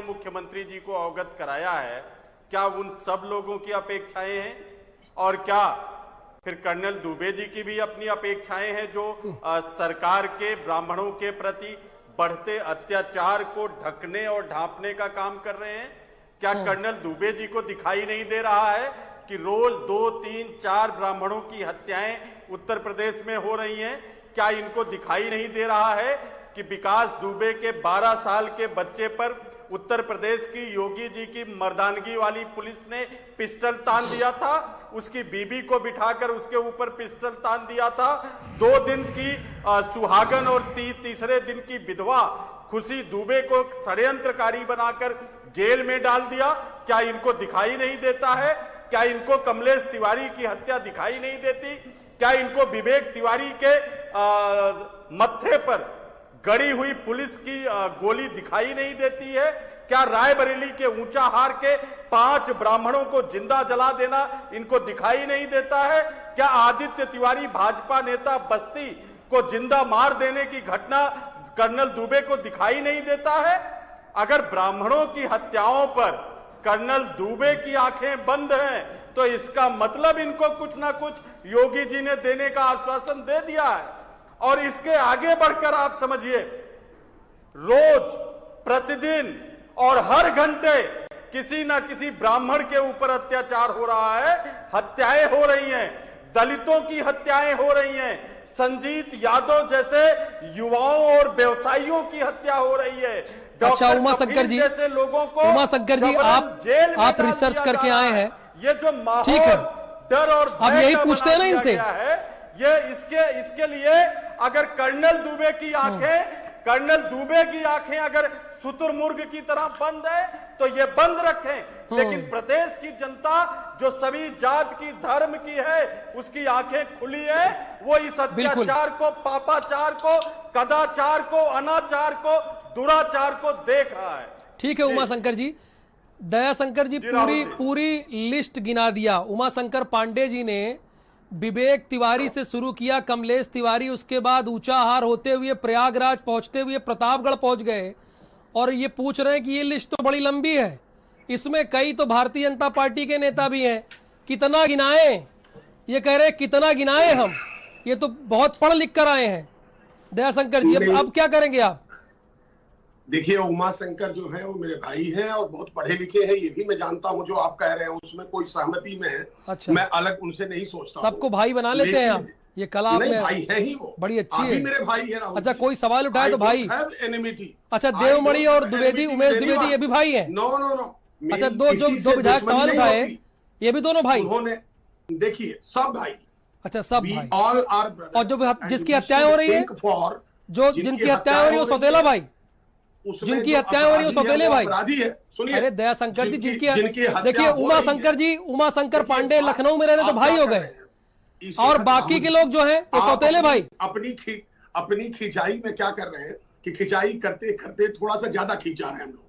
मुख्यमंत्री जी को अवगत कराया है, क्या उन सब लोगों की अपेक्षाएं हैं? और क्या फिर कर्नल दुबे जी की भी अपनी अपेक्षाएं हैं जो सरकार के ब्राह्मणों के प्रति बढ़ते अत्याचार को ढकने और ढांपने का काम कर रहे हैं? क्या कर्नल दुबे जी को दिखाई नहीं दे रहा है कि रोज 2, 3, 4 ब्राह्मणों की हत्याएं उत्तर प्रदेश में हो रही हैं? क्या इनको दिखाई नहीं दे रहा है कि विकास दुबे के 12 साल के बच्चे पर उत्तर प्रदेश की योगी जी की मर्दानगी वाली पुलिस ने पिस्टल तान दिया था, उसकी बीबी को बिठाकर उसके ऊपर पिस्टल तान दिया था, 2 दिन की सुहागन और तीसरे दिन की विधवा खुशी दुबे को षड्यंत्रकारी बनाकर जेल में डाल दिया? क्या इनको दिखाई नहीं देता है? क्या इनको कमलेश तिवारी की हत्या दिखाई नहीं देती? क्या इनको विवेक तिवारी के मत्थे पर गड़ी हुई पुलिस की गोली दिखाई नहीं देती है? क्या रायबरेली के ऊंचाहार के 5 ब्राह्मणों को जिंदा जला देना इनको दिखाई नहीं देता है? क्या आदित्य तिवारी भाजपा नेता बस्ती को जिंदा मार देने की घटना कर्नल दुबे को दिखाई नहीं देता है? अगर ब्राह्मणों की हत्याओं पर कर्नल दुबे की आंखें बंद हैं तो इसका मतलब इनको कुछ ना कुछ योगी जी ने देने का आश्वासन दे दिया है। और इसके आगे बढ़कर आप समझिए, रोज प्रतिदिन और हर घंटे किसी ना किसी ब्राह्मण के ऊपर अत्याचार हो रहा है, हत्याएं हो रही हैं, दलितों की हत्याएं हो रही हैं, संजीत यादव जैसे युवाओं और व्यवसायियों की हत्या हो रही है। अच्छा उमा शंकर जी, जैसे लोगों को उमा शंकर जी आप रिसर्च करके आए हैं, ये जो माहौल ठीक है, डर और अब यही पूछते हैं ना इनसे, ये इसके लिए अगर कर्नल दुबे की आंखें अगर शुतुरमुर्ग की तरह बंद है तो ये बंद रखें, लेकिन प्रदेश की जनता जो सभी जात की धर्म की है उसकी आंखें खुली है, वो इस अत्याचार को, पापाचार को, कदाचार को, अनाचार को, दुराचार को देख रहा है। ठीक है उमा शंकर जी, दया शंकर जी पूरी लिस्ट गिना दिया। उमा शंकर पांडे जी ने विवेक तिवारी से शुरू किया, कमलेश तिवारी, उसके बाद ऊंचाहार होते हुए प्रयागराज पहुंचते हुए प्रतापगढ़ पहुंच गए, और ये पूछ रहे हैं कि ये लिस्ट तो बड़ी लंबी है, इसमें कई तो भारतीय जनता पार्टी के नेता भी हैं, कितना गिनाएं? ये कह रहे हैं कितना गिनाएं हम, ये तो बहुत पढ़ लिख कर आए हैं। दया शंकर जी अब क्या करेंगे आप? देखिए उमा शंकर जो है वो मेरे भाई हैं और बहुत पढ़े लिखे हैं, ये भी मैं जानता हूं। जो आप कह रहे हैं उसमें कोई सहमति में है। अच्छा। मैं अलग उनसे नहीं सोचता, सबको भाई बना लेते हैं आप, ये कला आपने, भाई है ही वो, बड़ी अच्छी है, मेरे भाई है। अच्छा कोई सवाल उठाए तो भाई, अच्छा देवमणि और द्विवेदी, उमेश द्विवेदी ये भी भाई है? नो नो नो, अच्छा दो विधायक सवाल उठाए, ये भी दोनों भाई? उन्होंने, देखिए सब भाई, अच्छा सब भाई, ऑल आर ब्रदर्स। और जो जिसकी हत्याएं हो रही है, जो जिनकी हत्याएं हो रही है वो सौतेला भाई, जिनकी हत्याएं हो रही है सौतेले भाई, अपराधी है। सुनिए, अरे दया शंकर जी जिनकी देखिए उमा शंकर पांडे लखनऊ में रहने तो भाई हो गए, और बाकी के लोग जो हैं वो सौतेले भाई। अपनी खिंचाई में क्या कर रहे हैं कि खिंचाई करते करते थोड़ा सा ज्यादा खींच जा रहे हैं हम लोग।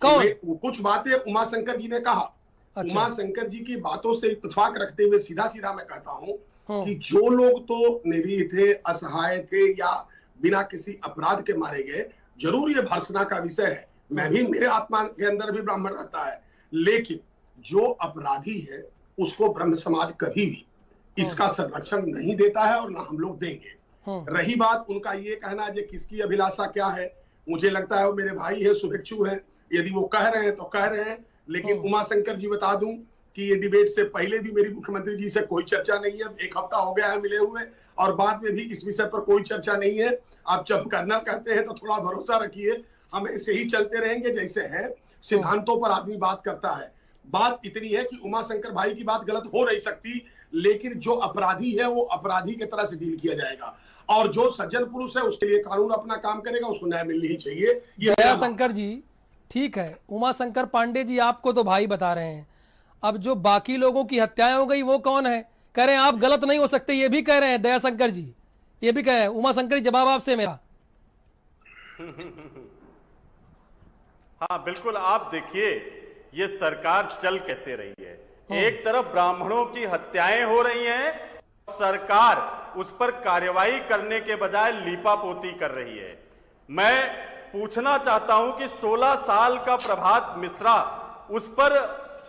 कौन? कुछ बातें उमा शंकर जी ने कहा। अच्छा। उमा शंकर जी की बातों से इत्तेफाक रखते हुए सीधा सीधा मैं कहता हूं कि जो लोग तो निरीह थे, असहाय थे, या बिना किसी अपराध के मारे गए, जरूर ये भर्त्सना का विषय है। मैं भी, मेरे आत्मा के अंदर भी ब्राह्मण रहता है, लेकिन जो अपराधी है उसको ब्रह्म समाज कभी भी इसका संरक्षण नहीं देता है और ना हम लोग देंगे। रही बात उनका ये कहना जो किसकी अभिलाषा क्या है, मुझे लगता है वो मेरे भाई है, शुभेच्छु है, यदि वो कह रहे हैं तो कह रहे हैं। लेकिन उमा शंकर जी बता दूं कि ये डिबेट से पहले भी मेरी मुख्यमंत्री जी से कोई चर्चा नहीं है, 1 हफ्ता हो गया है मिले हुए, और बाद में भी इस विषय पर कोई चर्चा नहीं है। आप जब कर्नल कहते हैं तो थोड़ा भरोसा रखिए, हम ऐसे ही चलते रहेंगे जैसे है। सिद्धांतों पर आदमी बात करता है। बात इतनी है कि उमा शंकर भाई की बात गलत हो नहीं सकती, लेकिन जो अपराधी है वो अपराधी की तरह से डील किया जाएगा, और जो सज्जन पुरुष है उसके लिए कानून अपना काम करेगा, उसको न्याय मिलनी ही चाहिए। ये दया शंकर जी ठीक है, उमा शंकर पांडे जी आपको तो भाई बता रहे हैं, अब जो बाकी लोगों की हत्याएं हो गई वो कौन है? कह रहे हैं आप गलत नहीं हो सकते, ये भी कह रहे हैं दया शंकर जी, ये भी कह रहे हैं। उमा शंकर जी जवाब आपसे मेरा। हाँ बिल्कुल, आप देखिए ये सरकार चल कैसे रही है। एक तरफ ब्राह्मणों की हत्याएं हो रही हैं, सरकार उस पर कार्रवाई करने के बजाय लीपापोती कर रही है। मैं पूछना चाहता हूं कि 16 साल का प्रभात मिश्रा, उस पर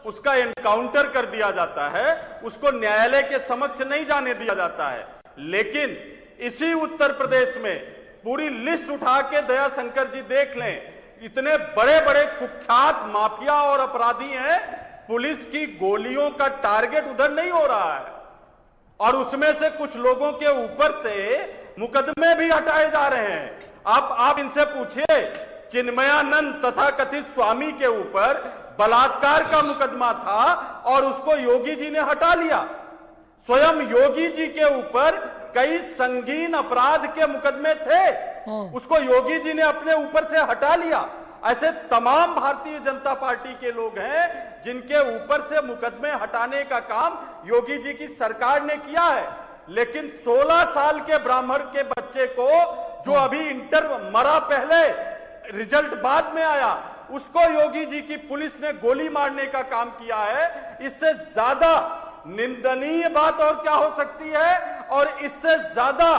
उसका एनकाउंटर कर दिया जाता है, उसको न्यायालय के समक्ष नहीं जाने दिया जाता है। लेकिन इसी उत्तर प्रदेश में पूरी लिस्ट उठा के दयाशंकर जी देख लें, इतने बड़े बड़े कुख्यात माफिया और अपराधी हैं, पुलिस की गोलियों का टारगेट उधर नहीं हो रहा है और उसमें से कुछ लोगों के ऊपर से मुकदमे भी हटाए जा रहे हैं। आप इनसे पूछिए, चिन्मयानंद तथा कथित स्वामी के ऊपर बलात्कार का मुकदमा था और उसको योगी जी ने हटा लिया। स्वयं योगी जी के ऊपर कई संगीन अपराध के मुकदमे थे, उसको योगी जी ने अपने ऊपर से हटा लिया। ऐसे तमाम भारतीय जनता पार्टी के लोग हैं जिनके ऊपर से मुकदमे हटाने का काम योगी जी की सरकार ने किया है। लेकिन 16 साल के ब्राह्मण के बच्चे को, जो अभी इंटर मरा पहले, रिजल्ट बाद में आया, उसको योगी जी की पुलिस ने गोली मारने का काम किया है। इससे ज्यादा निंदनीय बात और क्या हो सकती है, और इससे ज्यादा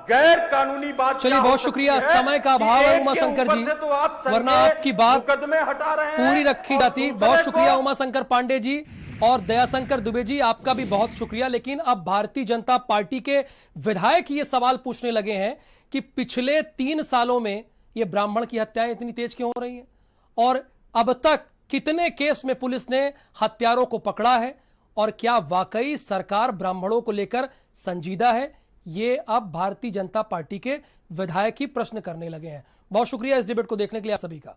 गैर कानूनी बात। चलिए, बहुत शुक्रिया। समय का अभाव है उमा शंकर जी, तो आप वरना आपकी बात मुकदमे हटा रहे हैं, पूरी रखी जाती। बहुत शुक्रिया उमा शंकर पांडे जी और दयाशंकर दुबे जी, आपका भी बहुत शुक्रिया। लेकिन अब भारतीय जनता पार्टी के विधायक ये सवाल पूछने लगे हैं कि पिछले 3 सालों में ये ब्राह्मण की हत्याएं इतनी तेज क्यों हो रही हैं, और अब तक कितने केस में पुलिस ने हत्यारों को पकड़ा है, और क्या वाकई सरकार ब्राह्मणों को लेकर संजीदा है। ये अब भारतीय जनता पार्टी के विधायक ही प्रश्न करने लगे हैं। बहुत शुक्रिया इस डिबेट को देखने के लिए आप सभी का।